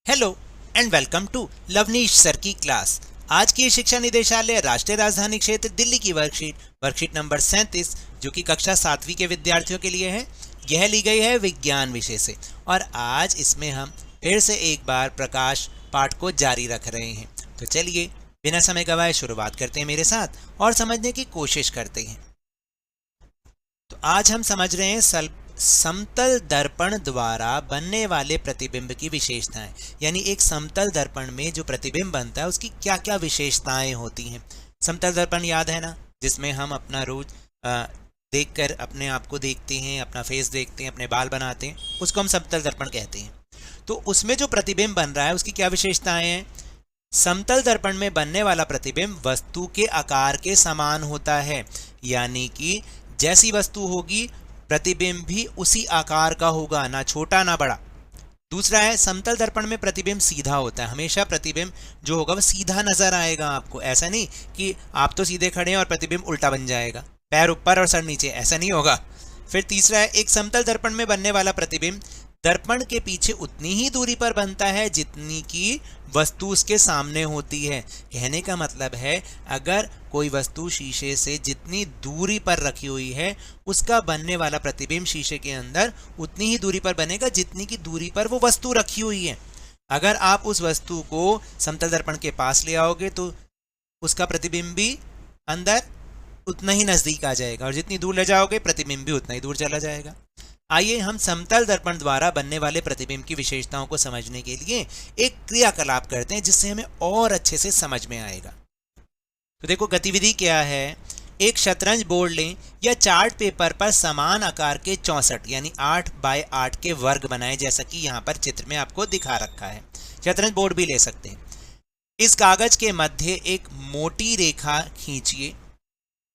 Hello and welcome to Lavneesh sir की class. आज की शिक्षा निदेशालय राष्ट्रीय राजधानी क्षेत्र दिल्ली की वर्कशीट नंबर 37 जो कि कक्षा 7वीं के विद्यार्थियों के लिए है, यह ली गई है विज्ञान विषय से। और आज इसमें हम फिर से एक बार प्रकाश पाठ को जारी रख रहे हैं। तो चलिए बिना समय गवाए शुरुआत करते हैं मेरे साथ और समझने की कोशिश करते हैं। तो आज हम समझ रहे हैं समतल दर्पण द्वारा बनने वाले प्रतिबिंब की विशेषताएं, यानी एक समतल दर्पण में जो प्रतिबिंब बनता है उसकी क्या क्या विशेषताएं होती हैं। समतल दर्पण याद है ना, जिसमें हम अपना रोज देखकर अपने आप को देखते हैं, अपना फेस देखते हैं, अपने बाल बनाते हैं, उसको हम समतल दर्पण कहते हैं। तो उसमें जो प्रतिबिंब बन रहा है उसकी क्या विशेषताएं हैं। समतल दर्पण में बनने वाला प्रतिबिंब वस्तु के आकार के समान होता है, यानी कि जैसी वस्तु होगी प्रतिबिंब भी उसी आकार का होगा, ना छोटा ना बड़ा। दूसरा है समतल दर्पण में प्रतिबिंब सीधा होता है, हमेशा प्रतिबिंब जो होगा वह सीधा नजर आएगा आपको। ऐसा नहीं कि आप तो सीधे खड़े हैं और प्रतिबिंब उल्टा बन जाएगा, पैर ऊपर और सर नीचे, ऐसा नहीं होगा। फिर तीसरा है एक समतल दर्पण में बनने वाला प्रतिबिंब दर्पण के पीछे उतनी ही दूरी पर बनता है जितनी की वस्तु उसके सामने होती है। कहने का मतलब है अगर कोई वस्तु शीशे से जितनी दूरी पर रखी हुई है उसका बनने वाला प्रतिबिंब शीशे के अंदर उतनी ही दूरी पर बनेगा जितनी की दूरी पर वो वस्तु रखी हुई है। अगर आप उस वस्तु को समतल दर्पण के पास ले आओगे तो उसका प्रतिबिंब भी अंदर उतना ही नजदीक आ जाएगा और जितनी दूर ले जाओगे प्रतिबिंब भी उतना ही दूर चला जाएगा। आइए हम समतल दर्पण द्वारा बनने वाले प्रतिबिंब की विशेषताओं को समझने के लिए एक क्रियाकलाप करते हैं जिससे हमें और अच्छे से समझ में आएगा। तो देखो गतिविधि क्या है। एक शतरंज बोर्ड लें या चार्ट पेपर पर समान आकार के 64 यानी 8 बाय 8 के वर्ग बनाएं, जैसा कि यहाँ पर चित्र में आपको दिखा रखा है। शतरंज बोर्ड भी ले सकते हैं। इस कागज के मध्य एक मोटी रेखा खींचिए,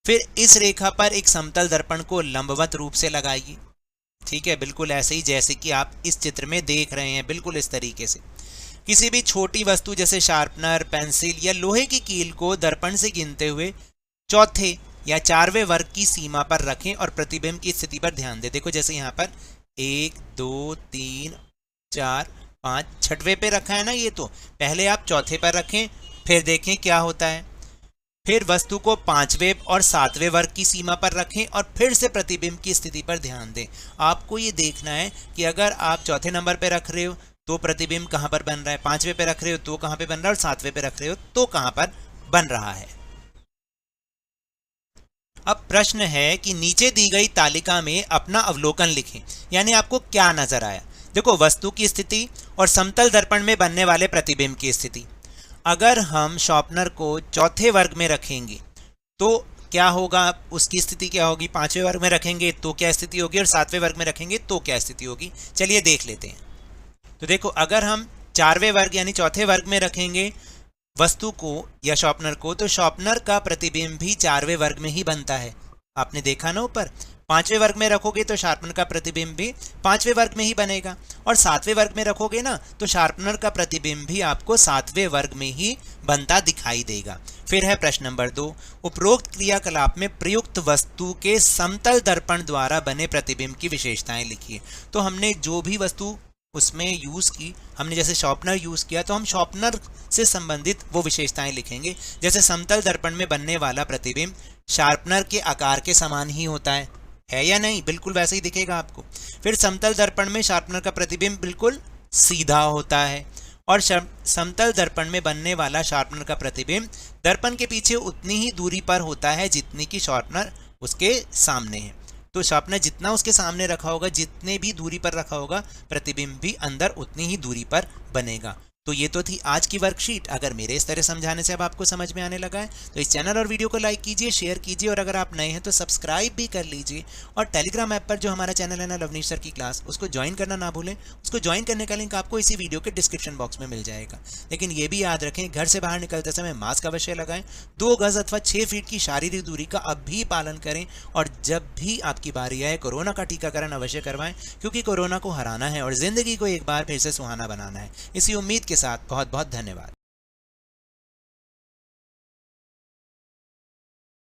फिर इस रेखा पर एक समतल दर्पण को लंबवत रूप से लगाइए। ठीक है, बिल्कुल ऐसे ही जैसे कि आप इस चित्र में देख रहे हैं, बिल्कुल इस तरीके से। किसी भी छोटी वस्तु जैसे शार्पनर, पेंसिल या लोहे की कील को दर्पण से गिनते हुए चौथे या 4वें वर्ग की सीमा पर रखें और प्रतिबिंब की स्थिति पर ध्यान दें। देखो जैसे यहाँ पर 1 2 3 4 5 6वें पे रखा है ना, ये तो पहले आप चौथे पर रखें, फिर देखें क्या होता है। फिर वस्तु को 5वें और 7वें वर्ग की सीमा पर रखें और फिर से प्रतिबिंब की स्थिति पर ध्यान दें। आपको ये देखना है कि अगर आप चौथे नंबर पे रख रहे हो तो प्रतिबिंब कहाँ पर बन रहा है, 5वें पे रख रहे हो तो कहाँ पे बन रहा है और 7वें पे रख रहे हो तो कहाँ पर बन रहा है। अब प्रश्न है कि नीचे दी गई तालिका में अपना अवलोकन लिखें, यानी आपको क्या नजर आया। देखो वस्तु की स्थिति और समतल दर्पण में बनने वाले प्रतिबिंब की स्थिति। अगर हम शॉर्पनर को चौथे वर्ग में रखेंगे तो क्या होगा, उसकी स्थिति क्या होगी। 5वें वर्ग में रखेंगे तो क्या स्थिति होगी और 7वें वर्ग में रखेंगे तो क्या स्थिति होगी। चलिए देख लेते हैं। तो देखो अगर हम 4वें वर्ग यानी चौथे वर्ग में रखेंगे वस्तु को या शॉर्पनर को, तो शॉर्पनर का प्रतिबिंब भी 4वें वर्ग में ही बनता है। आपने देखा ना ऊपर। 5वें वर्ग में रखोगे तो शार्पनर का प्रतिबिंब भी 5वें वर्ग में ही बनेगा और 7वें वर्ग में रखोगे ना तो शार्पनर का प्रतिबिंब भी आपको 7वें वर्ग में ही बनता दिखाई देगा। फिर है प्रश्न नंबर 2। उपरोक्त क्रियाकलाप में प्रयुक्त वस्तु के समतल दर्पण द्वारा बने प्रतिबिंब की विशेषताएं लिखिए। तो हमने जो भी वस्तु उसमें यूज की, हमने जैसे शॉर्पनर यूज किया तो हम शॉर्पनर से संबंधित वो विशेषताएं लिखेंगे। जैसे समतल दर्पण में बनने वाला प्रतिबिंब शार्पनर के आकार के समान ही होता है या नहीं, बिल्कुल वैसे ही दिखेगा आपको। फिर समतल दर्पण में शार्पनर का प्रतिबिंब बिल्कुल सीधा होता है और समतल दर्पण में बनने वाला शार्पनर का प्रतिबिंब दर्पण के पीछे उतनी ही दूरी पर होता है जितनी की शार्पनर उसके सामने है। तो शार्पनर जितना उसके सामने रखा होगा, जितने भी दूरी पर रखा होगा, प्रतिबिंब भी अंदर उतनी ही दूरी पर बनेगा। तो ये तो थी आज की वर्कशीट। अगर मेरे इस तरह समझाने से अब आपको समझ में आने लगा है तो इस चैनल और वीडियो को लाइक कीजिए, शेयर कीजिए और अगर आप नए हैं तो सब्सक्राइब भी कर लीजिए। और टेलीग्राम ऐप पर जो हमारा चैनल है ना लवनीश सर की क्लास, उसको ज्वाइन करना ना भूलें। उसको ज्वाइन करने का लिंक आपको इसी वीडियो के डिस्क्रिप्शन बॉक्स में मिल जाएगा। लेकिन ये भी याद रखें, घर से बाहर निकलते समय मास्क अवश्य लगाएं, 2 गज अथवा 6 फीट की शारीरिक दूरी का अब भी पालन करें और जब भी आपकी बारी आए कोरोना का टीकाकरण अवश्य करवाएं, क्योंकि कोरोना को हराना है और जिंदगी को एक बार फिर से सुहाना बनाना है। इसी उम्मीद के साथ बहुत बहुत धन्यवाद।